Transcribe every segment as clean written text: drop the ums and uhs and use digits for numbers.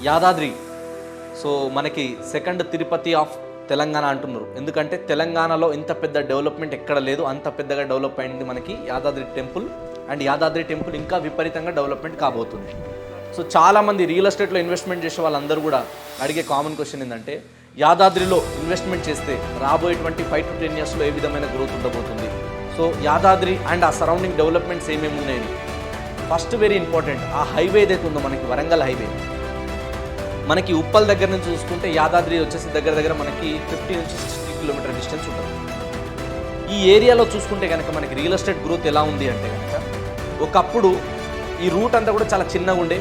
Yadadri so మనకి second Tirupati of Telangana అంటున్నారు. ఎందుకంటే తెలంగాణలో ఇంత పెద్ద డెవలప్మెంట్ ఎక్కడ లేదు, అంత పెద్దగా డెవలప్ అయింది మనకి Yadadri temple. And Yadadri temple ఇంకా విపరీతంగా డెవలప్మెంట్ కాబోతుంది. సో చాలామంది రియల్ ఎస్టేట్లో ఇన్వెస్ట్మెంట్ చేసే వాళ్ళందరూ కూడా అడిగే కామన్ క్వశ్చన్ ఏంటంటే, యాదాద్రిలో ఇన్వెస్ట్మెంట్ చేస్తే రాబోయేటువంటి 5 to 10 yearsలో ఏ విధమైన గ్రోత్ ఉండబోతుంది, సో యాదాద్రి అండ్ ఆ సరౌండింగ్ డెవలప్మెంట్స్ ఏమేమి ఉన్నాయని. ఫస్ట్ వెరీ ఇంపార్టెంట్, ఆ హైవే ఏదైతే ఉందో మనకి వరంగల్ హైవే, మనకి ఉప్పల్ దగ్గర నుంచి చూసుకుంటే యాదాద్రి వచ్చేసి దగ్గర మనకి 50 నుంచి 60 కిలోమీటర్ డిస్టెన్స్ ఉంటుంది. ఈ ఏరియాలో చూసుకుంటే కనుక మనకి రియల్ ఎస్టేట్ గ్రోత్ ఎలా ఉంది అంటే కనుక, ఒకప్పుడు ఈ రూట్ అంతా కూడా చాలా చిన్నగా ఉండే,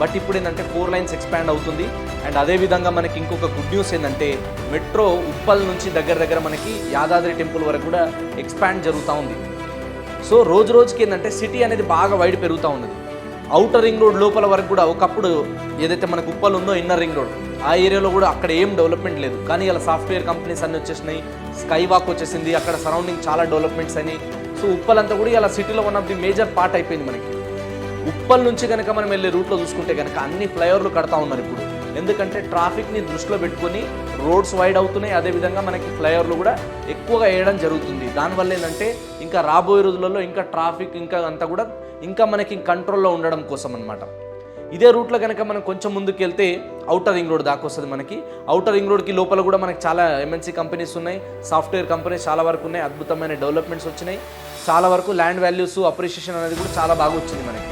బట్ ఇప్పుడు ఏంటంటే 4 lanes ఎక్స్పాండ్ అవుతుంది. అండ్ అదేవిధంగా మనకి ఇంకొక గుడ్ న్యూస్ ఏంటంటే, మెట్రో ఉప్పల్ నుంచి దగ్గర మనకి యాదాద్రి టెంపుల్ వరకు కూడా ఎక్స్పాండ్ జరుగుతూ ఉంది. సో రోజుకి ఏంటంటే సిటీ అనేది బాగా వైడ్ పెరుగుతూ ఉన్నది. ఔటర్ రింగ్ రోడ్ లోపల వరకు కూడా ఒకప్పుడు ఏదైతే మనకు ఉప్పల్ ఉందో ఇన్నర్ రింగ్ రోడ్, ఆ ఏరియాలో కూడా అక్కడ ఏం డెవలప్మెంట్ లేదు. కానీ ఇలా సాఫ్ట్వేర్ కంపెనీస్ అన్నీ వచ్చేసినాయి, స్కై వాక్ వచ్చేసింది, అక్కడ సరౌండింగ్ చాలా డెవలప్మెంట్స్ అయినాయి. సో ఉప్పల్ అంతా కూడా ఇలా సిటీలో one of the major part అయిపోయింది మనకి. ఉప్పల్ నుంచి కనుక మనం వెళ్ళే రూట్లో చూసుకుంటే కనుక అన్ని ఫ్లైఓవర్లు కడతా ఉన్నారు ఇప్పుడు. ఎందుకంటే ట్రాఫిక్ని దృష్టిలో పెట్టుకొని రోడ్స్ వైడ్ అవుతున్నాయి, అదేవిధంగా మనకి ఫ్లైఓవర్లు కూడా ఎక్కువగా వేయడం జరుగుతుంది. దానివల్ల ఏంటంటే ఇంకా రాబోయే రోజులలో ఇంకా ట్రాఫిక్ ఇంకా అంతా కూడా ఇంకా మనకి కంట్రోల్లో ఉండడం కోసం అనమాట. ఇదే రూట్లో కనుక మనం కొంచెం ముందుకు వెళ్తే ఔటర్ రింగ్ రోడ్ దాకా వస్తుంది మనకి. ఔటర్ రింగ్ రోడ్కి లోపల కూడా మనకి చాలా ఎంఎన్సీ కంపెనీస్ ఉన్నాయి, సాఫ్ట్వేర్ కంపెనీస్ చాలా వరకు ఉన్నాయి, అద్భుతమైన డెవలప్మెంట్స్ వచ్చినాయి. చాలా వరకు ల్యాండ్ వాల్యూస్ అప్రిషియేషన్ అనేది కూడా చాలా బాగా వచ్చింది మనకి.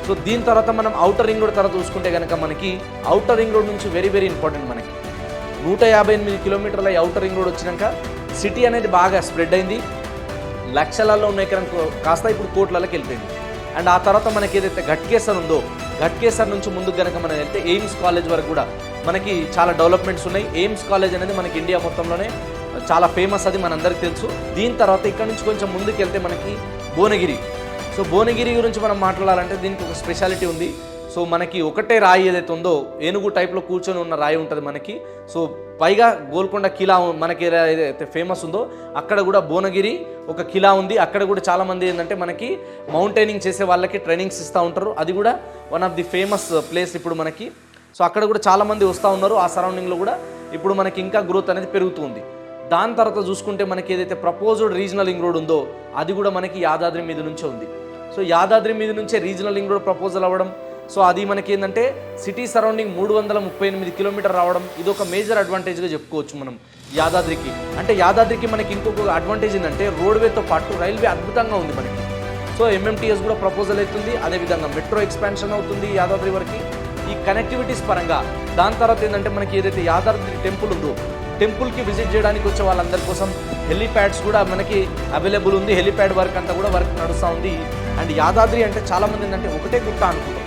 సో దీని తర్వాత మనం ఔటర్ రింగ్ రోడ్ తర్వాత చూసుకుంటే కనుక మనకి ఔటర్ రింగ్ రోడ్ నుంచి వెరీ ఇంపార్టెంట్ మనకి 158 కిలోమీటర్ల ఔటర్ రింగ్ రోడ్ వచ్చినాక సిటీ అనేది బాగా స్ప్రెడ్ అయింది. లక్షలలో ఉన్న ఎకరం కాస్త ఇప్పుడు కోట్లలోకి వెళ్ళిపోయింది. అండ్ ఆ తర్వాత మనకి ఏదైతే ఘట్కేసర్ ఉందో, ఘట్కేసర్ నుంచి ముందుకు కనుక మనం వెళ్తే ఎయిమ్స్ కాలేజ్ వరకు కూడా మనకి చాలా డెవలప్మెంట్స్ ఉన్నాయి. ఎయిమ్స్ కాలేజ్ అనేది మనకి ఇండియా మొత్తంలోనే చాలా ఫేమస్, అది మనందరికీ తెలుసు. దీని తర్వాత ఇక్కడ నుంచి కొంచెం ముందుకు వెళ్తే మనకి భువనగిరి. సో భువనగిరి గురించి మనం మాట్లాడాలంటే దీనికి ఒక స్పెషాలిటీ ఉంది. సో మనకి ఒకటే రాయి ఏదైతే ఉందో, ఏనుగు టైప్లో కూర్చొని ఉన్న రాయి ఉంటుంది మనకి. సో పైగా గోల్కొండ కిలా మనకి ఏదైతే ఫేమస్ ఉందో అక్కడ కూడా భువనగిరి ఒక కిలా ఉంది. అక్కడ కూడా చాలామంది ఏంటంటే మనకి మౌంటైనింగ్ చేసే వాళ్ళకి ట్రైనింగ్స్ ఇస్తూ ఉంటారు. అది కూడా one of the famous place ఇప్పుడు మనకి. సో అక్కడ కూడా చాలామంది వస్తూ ఉన్నారు. ఆ సరౌండింగ్లో కూడా ఇప్పుడు మనకి ఇంకా గ్రోత్ అనేది పెరుగుతుంది. దాని తర్వాత చూసుకుంటే మనకి ఏదైతే ప్రపోజ్డ్ రీజనల్ రింగ్ రోడ్ ఉందో అది కూడా మనకి యాదాద్రి మీద నుంచే ఉంది. సో యాదాద్రి మీద నుంచే రీజనల్ రింగ్ రోడ్ ప్రపోజల్ అవ్వడం, సో అది మనకి ఏంటంటే సిటీ సరౌండింగ్ 338 కిలోమీటర్ రావడం, ఇది ఒక మేజర్ అడ్వాంటేజ్గా చెప్పుకోవచ్చు మనం యాదాద్రికి. అంటే యాదాద్రికి మనకి ఇంకొక అడ్వాంటేజ్ ఏంటంటే రోడ్వేతో పాటు రైల్వే అద్భుతంగా ఉంది మనకి. సో ఎంఎంటీఎస్ కూడా ప్రపోజల్ అవుతుంది, అదేవిధంగా మెట్రో ఎక్స్పాన్షన్ అవుతుంది యాదాద్రి వరకు ఈ కనెక్టివిటీస్ పరంగా. దాని తర్వాత ఏంటంటే మనకి ఏదైతే యాదాద్రి టెంపుల్ ఉందో, టెంపుల్కి విజిట్ చేయడానికి వచ్చే వాళ్ళందరి కోసం హెలిప్యాడ్స్ కూడా మనకి అవైలబుల్ ఉంది. హెలిప్యాడ్ వర్క్ అంతా కూడా వర్క్ నడుస్తూ ఉంది. అండ్ యాదాద్రి అంటే చాలామంది ఏంటంటే ఒకటే గుట్ట అనుకుంటారు,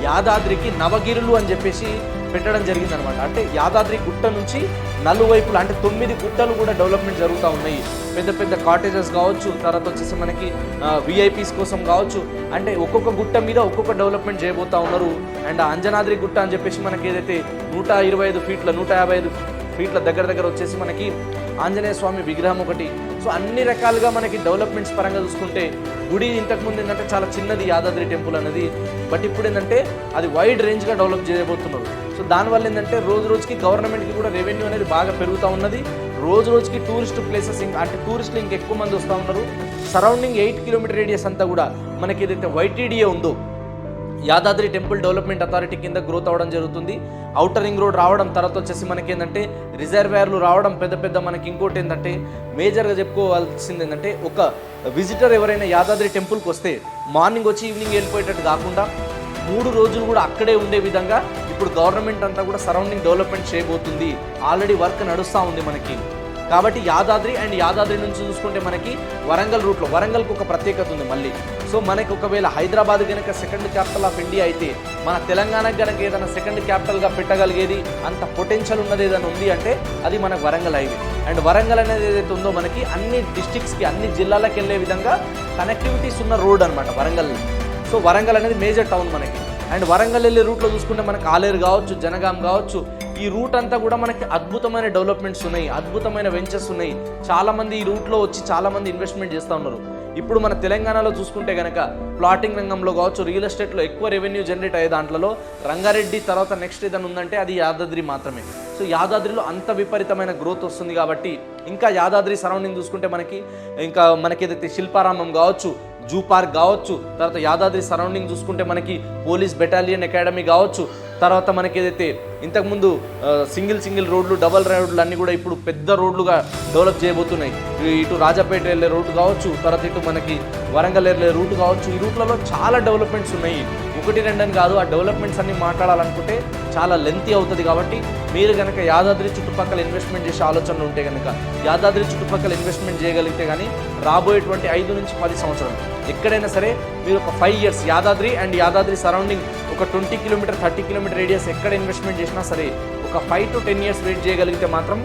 యాదాద్రికి నవగిరులు అని చెప్పేసి పెట్టడం జరిగిందనమాట. అంటే యాదాద్రి గుట్ట నుంచి నలువైపులు అంటే 9 గుట్టలు కూడా డెవలప్మెంట్ జరుగుతూ ఉన్నాయి. పెద్ద కాటేజెస్ కావచ్చు, తర్వాత వచ్చేసి మనకి విఐపీస్ కోసం కావచ్చు, అంటే ఒక్కొక్క గుట్ట మీద ఒక్కొక్క డెవలప్మెంట్ చేయబోతూ ఉన్నారు. అండ్ అంజనాద్రి గుట్ట అని చెప్పేసి మనకి ఏదైతే 125 ఫీట్ల 150 ఫీట్ల దగ్గర వచ్చేసి మనకి ఆంజనేయ స్వామి విగ్రహం ఒకటి. సో అన్ని రకాలుగా మనకి డెవలప్మెంట్స్ పరంగా చూసుకుంటే గుడి ఇంతకుముందు ఏంటంటే చాలా చిన్నది యాదాద్రి టెంపుల్ అనేది, బట్ ఇప్పుడు ఏంటంటే అది వైడ్ రేంజ్గా డెవలప్ చేయబోతున్నారు. సో దానివల్ల ఏంటంటే రోజుకి గవర్నమెంట్కి కూడా రెవెన్యూ అనేది బాగా పెరుగుతూ ఉన్నది. రోజుకి టూరిస్ట్ ప్లేసెస్ అంటే టూరిస్టులు ఇంకెక్కువ మంది వస్తూ ఉన్నారు. సరౌండింగ్ 8 కిలోమీటర్ రేడియస్ అంతా కూడా మనకి ఏదైతే వైటీడీఏ ఉందో యాదాద్రి టెంపుల్ డెవలప్మెంట్ అథారిటీ కింద గ్రోత్ అవ్వడం జరుగుతుంది. ఔటర్ రింగ్ రోడ్ రావడం, తర్వాత వచ్చేసి మనకి ఏంటంటే రిజర్వాయర్లు రావడం, పెద్ద మనకి ఇంకోటి ఏంటంటే మేజర్గా చెప్పుకోవాల్సింది ఏంటంటే, ఒక విజిటర్ ఎవరైనా యాదాద్రి టెంపుల్కి వస్తే మార్నింగ్ వచ్చి ఈవినింగ్ వెళ్ళిపోయేటట్టు కాకుండా 3 రోజులు కూడా అక్కడే ఉండే విధంగా ఇప్పుడు గవర్నమెంట్ అంతా కూడా సరౌండింగ్ డెవలప్మెంట్ చేయబోతుంది. ఆల్రెడీ వర్క్ నడుస్తూ ఉంది మనకి. కాబట్టి యాదాద్రి నుంచి చూసుకుంటే మనకి వరంగల్ రూట్లో, వరంగల్కి ఒక ప్రత్యేకత ఉంది మళ్ళీ. సో మనకి ఒకవేళ హైదరాబాద్ కనుక సెకండ్ క్యాపిటల్ ఆఫ్ ఇండియా అయితే, మన తెలంగాణకు కనుక ఏదైనా సెకండ్ క్యాపిటల్గా పెట్టగలిగేది అంత పొటెన్షియల్ ఉన్నది ఏదైనా ఉంది అంటే అది మనకు వరంగల్ హైవే. అండ్ వరంగల్ అనేది ఏదైతే ఉందో మనకి అన్ని డిస్ట్రిక్ట్స్కి, అన్ని జిల్లాలకు వెళ్ళే విధంగా కనెక్టివిటీస్ ఉన్న రోడ్ అనమాట వరంగల్. సో వరంగల్ అనేది మేజర్ టౌన్ మనకి. అండ్ వరంగల్ వెళ్ళే రూట్లో చూసుకుంటే మనకి ఆలేరు కావచ్చు, జనగాం కావచ్చు, ఈ రూట్ అంతా కూడా మనకి అద్భుతమైన డెవలప్మెంట్స్ ఉన్నాయి, అద్భుతమైన వెంచర్స్ ఉన్నాయి. చాలామంది ఈ రూట్లో వచ్చి చాలామంది ఇన్వెస్ట్మెంట్ చేస్తూ ఉన్నారు. ఇప్పుడు మన తెలంగాణలో చూసుకుంటే కనుక ప్లాటింగ్ రంగంలో కావచ్చు, రియల్ ఎస్టేట్లో ఎక్కువ రెవెన్యూ జనరేట్ అయ్యే దాంట్లో రంగారెడ్డి తర్వాత నెక్స్ట్ ఏదైనా ఉందంటే అది యాదాద్రి మాత్రమే. సో యాదాద్రిలో అంత విపరీతమైన గ్రోత్ వస్తుంది కాబట్టి ఇంకా యాదాద్రి సరౌండింగ్ చూసుకుంటే మనకి ఏదైతే శిల్పారామం కావచ్చు, జూ పార్క్ కావచ్చు, తర్వాత యాదాద్రి సరౌండింగ్ చూసుకుంటే మనకి పోలీస్ బెటాలియన్ అకాడమీ కావచ్చు, తర్వాత మనకి ఏదైతే ఇంతకుముందు సింగిల్ రోడ్లు, డబల్ రోడ్లు అన్నీ కూడా ఇప్పుడు పెద్ద రోడ్లుగా డెవలప్ చేయబోతున్నాయి. ఇటు రాజాపేట వెళ్ళే రూట్ కావచ్చు, తర్వాత ఇటు మనకి వరంగల్ వెళ్ళే రూట్ కావచ్చు. ఈ రూట్లలో చాలా డెవలప్మెంట్స్ ఉన్నాయి, 1-2 అని కాదు. ఆ డెవలప్మెంట్స్ అన్ని మాట్లాడాలనుకుంటే చాలా లెంతీ అవుతుంది. కాబట్టి మీరు కనుక యాదాద్రి చుట్టుపక్కల ఇన్వెస్ట్మెంట్ చేసే ఆలోచనలు ఉంటే కనుక యాదాద్రి చుట్టుపక్కల ఇన్వెస్ట్మెంట్ చేయగలిగితే కానీ రాబోయేటువంటి 5 నుంచి 10 సంవత్సరాలు ఎక్కడైనా సరే మీరు ఒక 5 years Yadadri and Yadadri surrounding ఒక 20 కిలోమీటర్ 30 కిలోమీటర్ రేడియస్ ఎక్కడ ఇన్వెస్ట్మెంట్ చేసినా సరే ఒక 5 to 10 years వెయిట్ చేయగలిగితే మాత్రం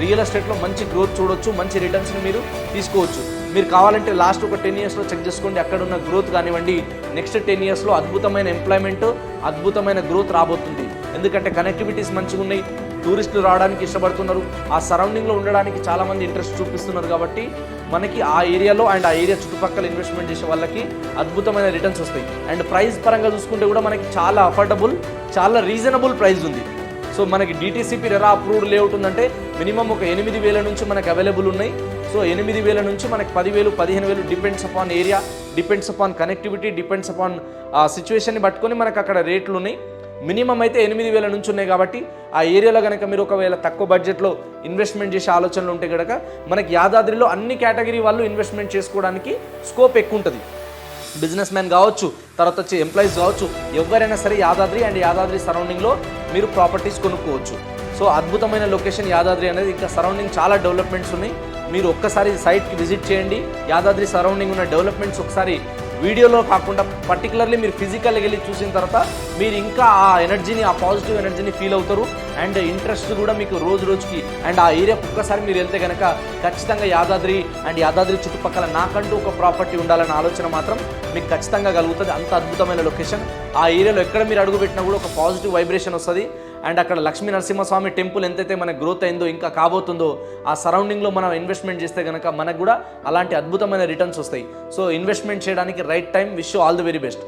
రియల్ ఎస్టేట్లో మంచి గ్రోత్ చూడొచ్చు, మంచి రిటర్న్స్ని మీరు తీసుకోవచ్చు. మీరు కావాలంటే లాస్ట్ ఒక 10 yearsలో చెక్ చేసుకోండి, అక్కడ ఉన్న గ్రోత్ కానివ్వండి. నెక్స్ట్ 10 yearsలో అద్భుతమైన ఎంప్లాయ్మెంట్, అద్భుతమైన గ్రోత్ రాబోతుంది. ఎందుకంటే కనెక్టివిటీస్ మంచిగా ఉన్నాయి, టూరిస్టులు రావడానికి ఇష్టపడుతున్నారు, ఆ సరౌండింగ్లో ఉండడానికి చాలామంది ఇంట్రెస్ట్ చూపిస్తున్నారు. కాబట్టి మనకి ఆ ఏరియాలో అండ్ ఆ ఏరియా చుట్టుపక్కల ఇన్వెస్ట్మెంట్ చేసే వాళ్ళకి అద్భుతమైన రిటర్న్స్ వస్తాయి. అండ్ ప్రైస్ పరంగా చూసుకుంటే కూడా మనకి చాలా అఫోర్డబుల్, చాలా రీజనబుల్ ప్రైస్ ఉంది. సో మనకి డిటీసీపీ రెరా అప్రూవ్డ్ లేఅవుట్ ఉందంటే మినిమం ఒక 8,000 నుంచి మనకు అవైలబుల్ ఉన్నాయి. సో 8,000 నుంచి మనకి 10,000, 15,000 depends upon area, depends upon connectivity, depends upon ఆ సిచ్యువేషన్ని పట్టుకొని మనకు అక్కడ రేట్లు ఉన్నాయి. మినిమం అయితే 8,000 నుంచి ఉన్నాయి. కాబట్టి ఆ ఏరియాలో కనుక మీరు ఒకవేళ తక్కువ బడ్జెట్లో ఇన్వెస్ట్మెంట్ చేసే ఆలోచనలు ఉంటే కనుక మనకి యాదాద్రిలో అన్ని కేటగిరీ వాళ్ళు ఇన్వెస్ట్మెంట్ చేసుకోవడానికి స్కోప్ ఎక్కువ ఉంటుంది. బిజినెస్ మ్యాన్ కావచ్చు, తర్వాత వచ్చి ఎంప్లాయీస్ కావచ్చు, ఎవరైనా సరే యాదాద్రి అండ్ యాదాద్రి సరౌండింగ్లో మీరు ప్రాపర్టీస్ కొనుక్కోవచ్చు. సో అద్భుతమైన లొకేషన్ యాదాద్రి అనేది. ఇంకా సరౌండింగ్ చాలా డెవలప్మెంట్స్ ఉన్నాయి. మీరు ఒక్కసారి సైట్కి విజిట్ చేయండి. యాదాద్రి సరౌండింగ్ ఉన్న డెవలప్మెంట్స్ ఒకసారి వీడియోలో కాకుండా పర్టికులర్లీ మీరు ఫిజికల్గా వెళ్ళి చూసిన తర్వాత మీరు ఇంకా ఆ ఎనర్జీని, ఆ పాజిటివ్ ఎనర్జీని ఫీల్ అవుతారు. అండ్ ఇంట్రెస్ట్ కూడా మీకు రోజుకి అండ్ ఆ ఏరియాకి ఒక్కసారి మీరు వెళ్తే కనుక ఖచ్చితంగా యాదాద్రి అండ్ యాదాద్రి చుట్టుపక్కల నాకంటూ ఒక ప్రాపర్టీ ఉండాలన్న ఆలోచన మాత్రం మీకు ఖచ్చితంగా కలుగుతుంది. అంత అద్భుతమైన లొకేషన్. ఆ ఏరియాలో ఎక్కడ మీరు అడుగుపెట్టినా కూడా ఒక పాజిటివ్ వైబ్రేషన్ వస్తుంది. అండ్ అక్కడ లక్ష్మీ నరసింహస్వామి టెంపుల్ ఎంతైతే మనకు గ్రోత్ అయిందో, ఇంకా కాబోతుందో, ఆ సరౌండింగ్లో మనం ఇన్వెస్ట్మెంట్ చేస్తే కనుక మనకు కూడా అలాంటి అద్భుతమైన రిటర్న్స్ వస్తాయి. సో ఇన్వెస్ట్మెంట్ చేయడానికి right time. Wish you all the very best.